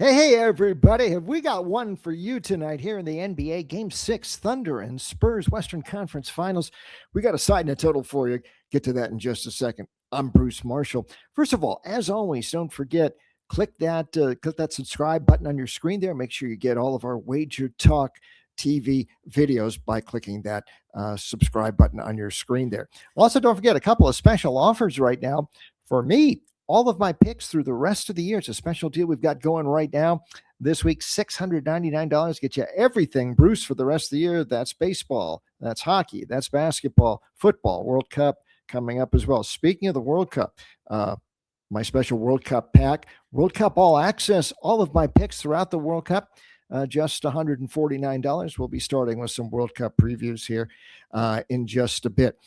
Hey, everybody. Have we got one for you tonight here in the NBA Game 6 Thunder and Spurs Western Conference Finals? We got a side net total for you. Get to that in just a second. I'm Bruce Marshall. First of all, as always, don't forget, click that subscribe button on your screen there. Make sure you get all of our WagerTalk TV videos by clicking that subscribe button on your screen there. Also, don't forget a couple of special offers right now for me. All of my picks through the rest of the year. It's a special deal we've got going right now. This week, $699 get you everything, Bruce, for the rest of the year. That's baseball, that's hockey, that's basketball, football, World Cup coming up as well. Speaking of the World Cup, my special World Cup pack, World Cup All Access, all of my picks throughout the World Cup, just $149. We'll be starting with some World Cup previews here in just a bit.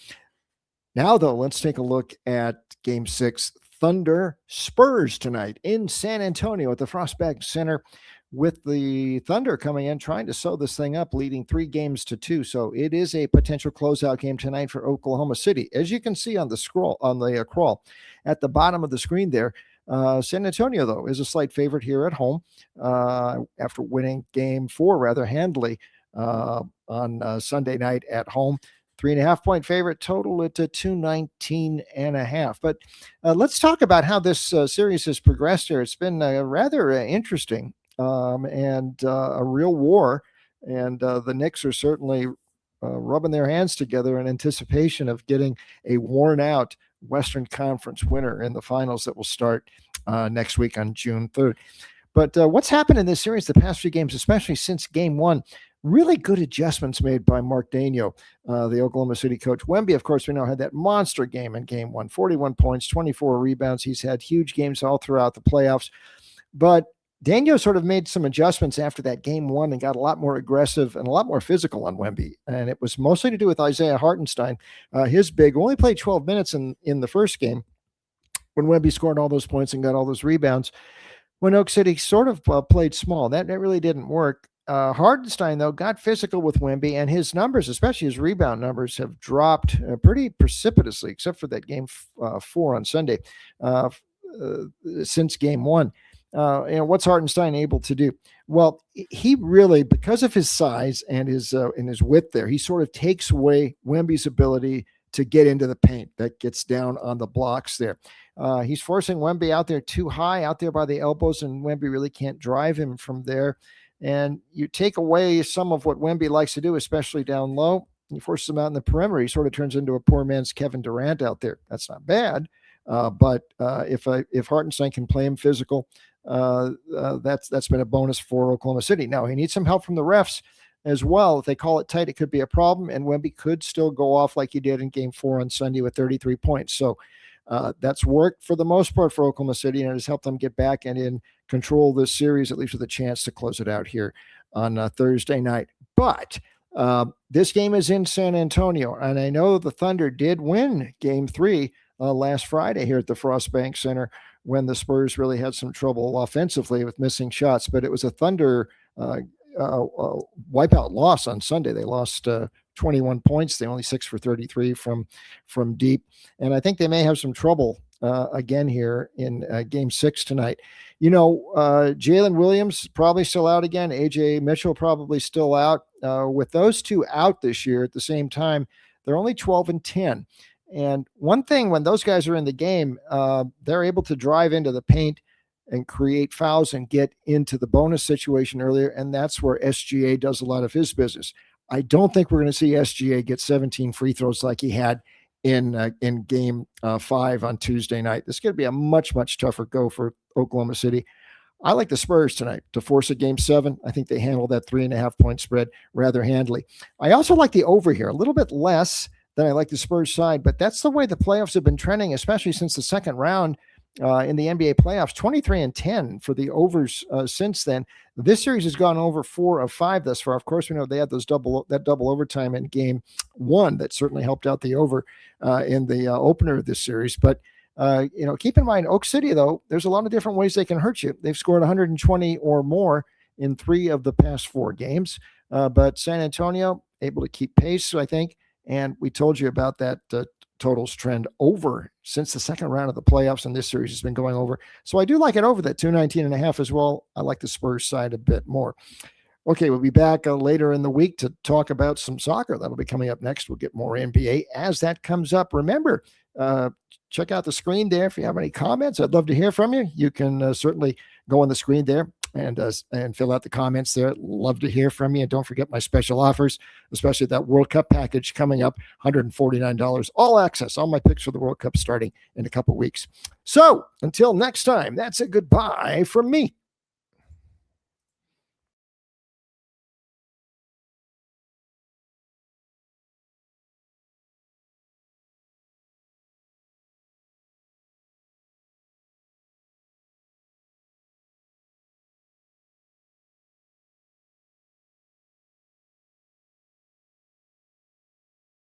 Now, though, let's take a look at Game 6, Thunder Spurs tonight in San Antonio at the Frostbank Center, with the Thunder coming in trying to sew this thing up, leading 3-2. So it is a potential closeout game tonight for Oklahoma City. As you can see on the crawl at the bottom of the screen there, San Antonio, though, is a slight favorite here at home after winning Game 4 rather handily on Sunday night at home. 3.5-point favorite, total it to 219.5. But let's talk about how this series has progressed here. It's been rather interesting and a real war. And the Knicks are certainly rubbing their hands together in anticipation of getting a worn-out Western Conference winner in the finals that will start next week on June 3rd. But what's happened in this series the past few games, especially since Game 1, really good adjustments made by Mark Daigneault, the Oklahoma City coach. Wemby, of course, we know had that monster game in Game 1, 41 points, 24 rebounds. He's had huge games all throughout the playoffs. But Daigneault sort of made some adjustments after that Game 1 and got a lot more aggressive and a lot more physical on Wemby. And it was mostly to do with Isaiah Hartenstein. His big only played 12 minutes in the first game when Wemby scored all those points and got all those rebounds. When Oak City sort of played small, that really didn't work. Hardenstein, though, got physical with Wemby, and his numbers, especially his rebound numbers, have dropped pretty precipitously, except for that Game 4 on Sunday, since Game 1. What's Hartenstein able to do? Well, he really, because of his size and his width there, he sort of takes away Wemby's ability to get into the paint. That gets down on the blocks there. He's forcing Wemby out there too high, out there by the elbows, and Wemby really can't drive him from there. And you take away some of what Wemby likes to do, especially down low. He forces him out in the perimeter. He sort of turns into a poor man's Kevin Durant out there. That's not bad. But if Hartenstein can play him physical, that's been a bonus for Oklahoma City. Now, he needs some help from the refs as well. If they call it tight, it could be a problem. And Wemby could still go off like he did in Game 4 on Sunday with 33 points. So that's worked for the most part for Oklahoma City, and it has helped them get back and in control this series, at least with a chance to close it out here on Thursday night. But this game is in San Antonio, and I know the Thunder did win Game 3 last Friday here at the Frostbank Center when the Spurs really had some trouble offensively with missing shots, but it was a Thunder wipeout loss on Sunday. They lost 21 points. They only 6 for 33 from deep. And I think they may have some trouble again here in Game 6 tonight. Jalen Williams probably still out again. AJ Mitchell probably still out. With those two out this year at the same time, they're only 12-10. And one thing, when those guys are in the game, they're able to drive into the paint and create fouls and get into the bonus situation earlier. And that's where SGA does a lot of his business. I don't think we're going to see SGA get 17 free throws like he had in Game 5 on Tuesday night. This is going to be a much, much tougher go for Oklahoma City. I like the Spurs tonight to force a Game 7. I think they handle that 3.5-point spread rather handily. I also like the over here, a little bit less than I like the Spurs side, but that's the way the playoffs have been trending, especially since the second round in the NBA playoffs. 23-10 for the overs since then. This series has gone over 4 of 5 thus far. Of course, we know they had that double overtime in Game 1 that certainly helped out the over in the opener of this series. But keep in mind, Oak City, though, there's a lot of different ways they can hurt you. They've scored 120 or more in 3 of the past 4 games. But San Antonio able to keep pace, I think. And we told you about that totals trend over since the second round of the playoffs, and this series has been going over. So I do like it over that 219.5 as well. I like the Spurs side a bit more. Okay, we'll be back later in the week to talk about some soccer. That'll be coming up next. We'll get more NBA as that comes up. Remember, check out the screen there. If you have any comments, I'd love to hear from you. You can certainly go on the screen there and fill out the comments there. Love to hear from you. And don't forget my special offers, especially that World Cup package coming up, $149, all access, all my picks for the World Cup starting in a couple weeks. So until next time, that's a goodbye from me.